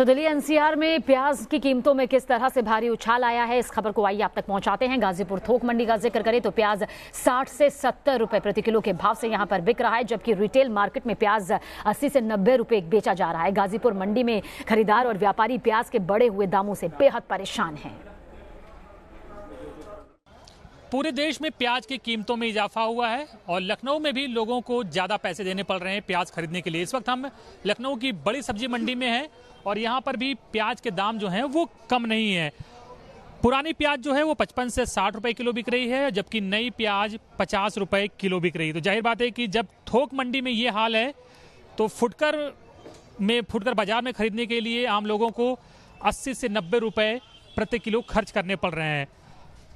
तो दिल्ली एनसीआर में प्याज की कीमतों में किस तरह से भारी उछाल आया है, इस खबर को आइए आप तक पहुंचाते हैं। गाजीपुर थोक मंडी का जिक्र करें तो प्याज 60 से 70 रुपए प्रति किलो के भाव से यहां पर बिक रहा है, जबकि रिटेल मार्केट में प्याज 80 से 90 रुपए बेचा जा रहा है। गाजीपुर मंडी में खरीदार और व्यापारी प्याज के बढ़े हुए दामों से बेहद परेशान हैं। पूरे देश में प्याज की कीमतों में इजाफा हुआ है और लखनऊ में भी लोगों को ज़्यादा पैसे देने पड़ रहे हैं प्याज खरीदने के लिए। इस वक्त हम लखनऊ की बड़ी सब्जी मंडी में हैं और यहाँ पर भी प्याज के दाम जो हैं वो कम नहीं है। पुरानी प्याज जो है वो 55 से 60 रुपए किलो बिक रही है, जबकि नई प्याज 50 रुपए किलो बिक रही है। तो जाहिर बात है कि जब थोक मंडी में ये हाल है तो फुटकर बाजार में खरीदने के लिए आम लोगों को 80 से 90 रुपए प्रति किलो खर्च करने पड़ रहे हैं।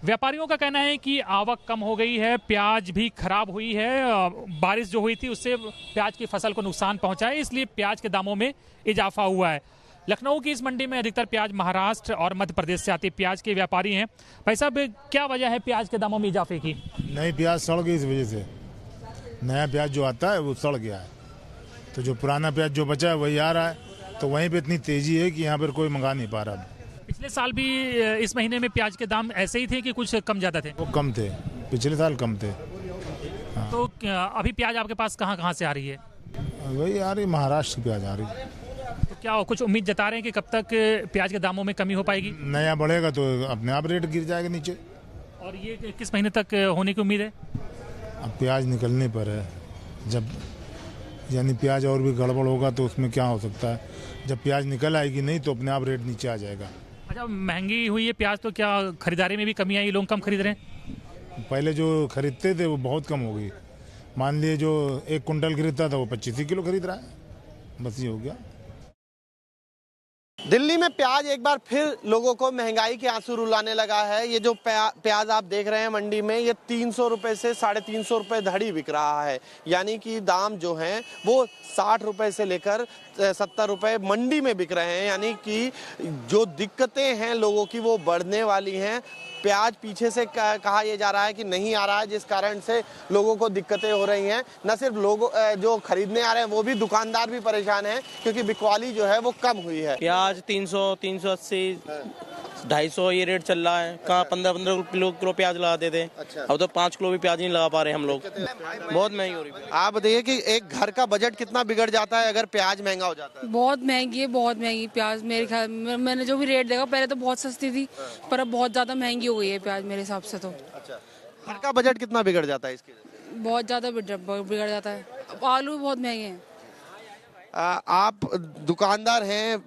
व्यापारियों का कहना है कि आवक कम हो गई है, प्याज भी खराब हुई है, बारिश जो हुई थी उससे प्याज की फसल को नुकसान पहुंचा है, इसलिए प्याज के दामों में इजाफा हुआ है। लखनऊ की इस मंडी में अधिकतर प्याज महाराष्ट्र और मध्य प्रदेश से आती प्याज के व्यापारी हैं। भाई साहब, क्या वजह है प्याज के दामों में इजाफे की? नई प्याज सड़ गई, इस वजह से नया प्याज जो आता है वो सड़ गया है, तो जो पुराना प्याज जो बचा है वही आ रहा है। तो वहीं पे इतनी तेजी है कि यहाँ पर कोई मंगा नहीं पा रहा। पिछले साल भी इस महीने में प्याज के दाम ऐसे ही थे कि कुछ कम ज़्यादा थे? वो कम थे, पिछले साल कम थे। हाँ। तो अभी प्याज आपके पास कहाँ से आ रही है? वही आ रही, महाराष्ट्र की प्याज आ रही है। तो क्या कुछ उम्मीद जता रहे हैं कि कब तक प्याज के दामों में कमी हो पाएगी? नया बढ़ेगा तो अपने आप रेट गिर जाएगा नीचे। और ये किस महीने तक होने की उम्मीद है? अब प्याज निकलने पर है, जब यानी प्याज और भी गड़बड़ होगा तो उसमें क्या हो सकता है। जब प्याज निकल आएगी नहीं तो अपने आप रेट नीचे आ जाएगा। अच्छा, महंगी हुई है प्याज तो क्या खरीदारी में भी कमी आई, लोग कम खरीद रहे हैं? पहले जो खरीदते थे वो बहुत कम हो गई। मान लिए जो 1 कुंटल खरीदता था वो 25 किलो खरीद रहा है, बस ये हो गया। दिल्ली में प्याज एक बार फिर लोगों को महंगाई के आंसू रुलाने लगा है। ये जो प्याज आप देख रहे हैं मंडी में, ये 300 रुपए से 350 रुपए धड़ी बिक रहा है। यानी कि दाम जो हैं वो 60 रुपए से लेकर 70 रुपए मंडी में बिक रहे हैं। यानी कि जो दिक्कतें हैं लोगों की वो बढ़ने वाली हैं। प्याज पीछे से कहा यह जा रहा है कि नहीं आ रहा है, जिस कारण से लोगों को दिक्कतें हो रही हैं। न सिर्फ लोग जो खरीदने आ रहे हैं वो भी, दुकानदार भी परेशान हैं क्योंकि बिकवाली जो है वो कम हुई है। प्याज 300, 380, 250 ये रेट चल रहा है। कहाँ 15-15 किलो प्याज लगाते थे। अच्छा। अब तो 5 किलो भी प्याज नहीं लगा पा रहे हम लोग। बहुत महंगी हो रही है। आप बताइए कि एक घर का बजट कितना बिगड़ जाता है अगर प्याज महंगा हो जाता है? बहुत महंगी है, बहुत महंगी प्याज। मेरे ख्याल मैंने जो भी रेट देखा पहले तो बहुत सस्ती थी, पर अब बहुत ज्यादा महंगी हो गई है प्याज मेरे हिसाब से। तो अच्छा, घर का बजट कितना बिगड़ जाता है इसके? बहुत ज्यादा बिगड़ जाता है। आलू बहुत महंगे हैं। आप दुकानदार हैं,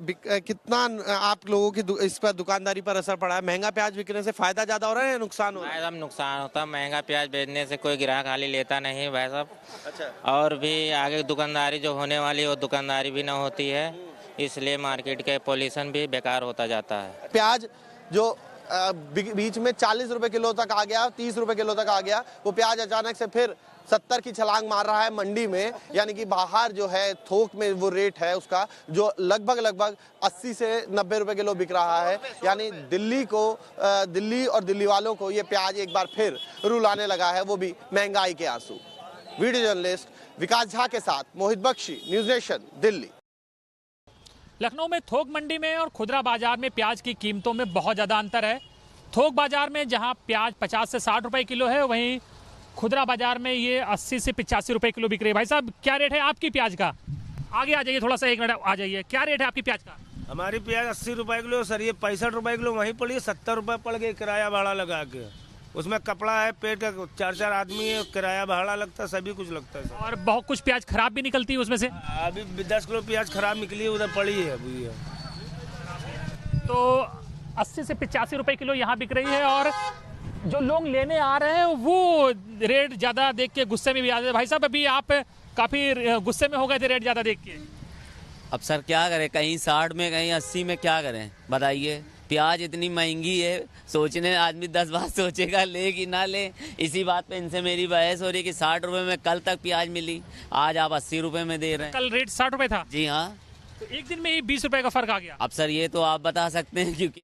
कितना आप लोगों की इस पर दुकानदारी पर असर पड़ा है? महंगा प्याज बिकने से फायदा ज्यादा हो रहा है या नुकसान हो रहा है? एकदम नुकसान होता है। महंगा प्याज बेचने से कोई ग्राहक खाली लेता नहीं भाई साहब। अच्छा। और भी आगे दुकानदारी जो होने वाली है वो दुकानदारी भी ना होती है, इसलिए मार्केट के पॉल्यूशन भी बेकार होता जाता है। प्याज जो बीच में 40 रुपए किलो तक आ गया, 30 रुपए किलो तक आ गया, वो प्याज अचानक से फिर 70 की छलांग मार रहा है मंडी में। यानी कि बाहर जो है थोक में वो रेट है उसका जो लगभग 80 से 90 रुपए किलो बिक रहा है। यानी दिल्ली और दिल्ली वालों को ये प्याज एक बार फिर रुलाने लगा है, वो भी महंगाई के आंसू। वीडियो जर्नलिस्ट विकास झा के साथ मोहित बख्शी, न्यूज नेशन, दिल्ली। लखनऊ में थोक मंडी में और खुदरा बाजार में प्याज की कीमतों में बहुत ज़्यादा अंतर है। थोक बाजार में जहां प्याज 50 से 60 रुपए किलो है, वहीं खुदरा बाजार में ये 80 से 85 रुपए किलो बिक रही है। भाई साहब, क्या रेट है आपकी प्याज का? आगे आ जाइए, थोड़ा सा 1 मिनट आ जाइए। क्या रेट है आपकी प्याज का? हमारी प्याज 80 रुपए किलो सर, ये 65 रुपए किलो वहीं पड़ी है। 70 रुपए पड़ गए किराया भाड़ा लगा के। उसमें कपड़ा है, पेट का 4-4 आदमी है, किराया भाड़ा लगता है, सभी कुछ लगता है। और बहुत कुछ प्याज खराब भी निकलती है उसमें से? अभी 10 किलो प्याज खराब निकली है, उधर पड़ी है अभी। तो 80 से 85 रुपए किलो यहाँ बिक रही है और जो लोग लेने आ रहे हैं वो रेट ज़्यादा देख के गुस्से में भी आ रहे हैं। भाई साहब, अभी आप काफ़ी गुस्से में हो गए थे रेट ज़्यादा देख के। अब सर क्या करें, कहीं 60 में कहीं 80 में, क्या करें बताइए। प्याज इतनी महंगी है, सोचने आदमी 10 बार सोचेगा ले कि ना ले। इसी बात पे इनसे मेरी बहस हो रही है कि 60 रुपए में कल तक प्याज मिली, आज आप 80 रुपए में दे रहे हैं। कल रेट 60 रुपए था? जी हाँ। तो एक दिन में ही 20 रुपए का फर्क आ गया। अब सर ये तो आप बता सकते हैं, क्योंकि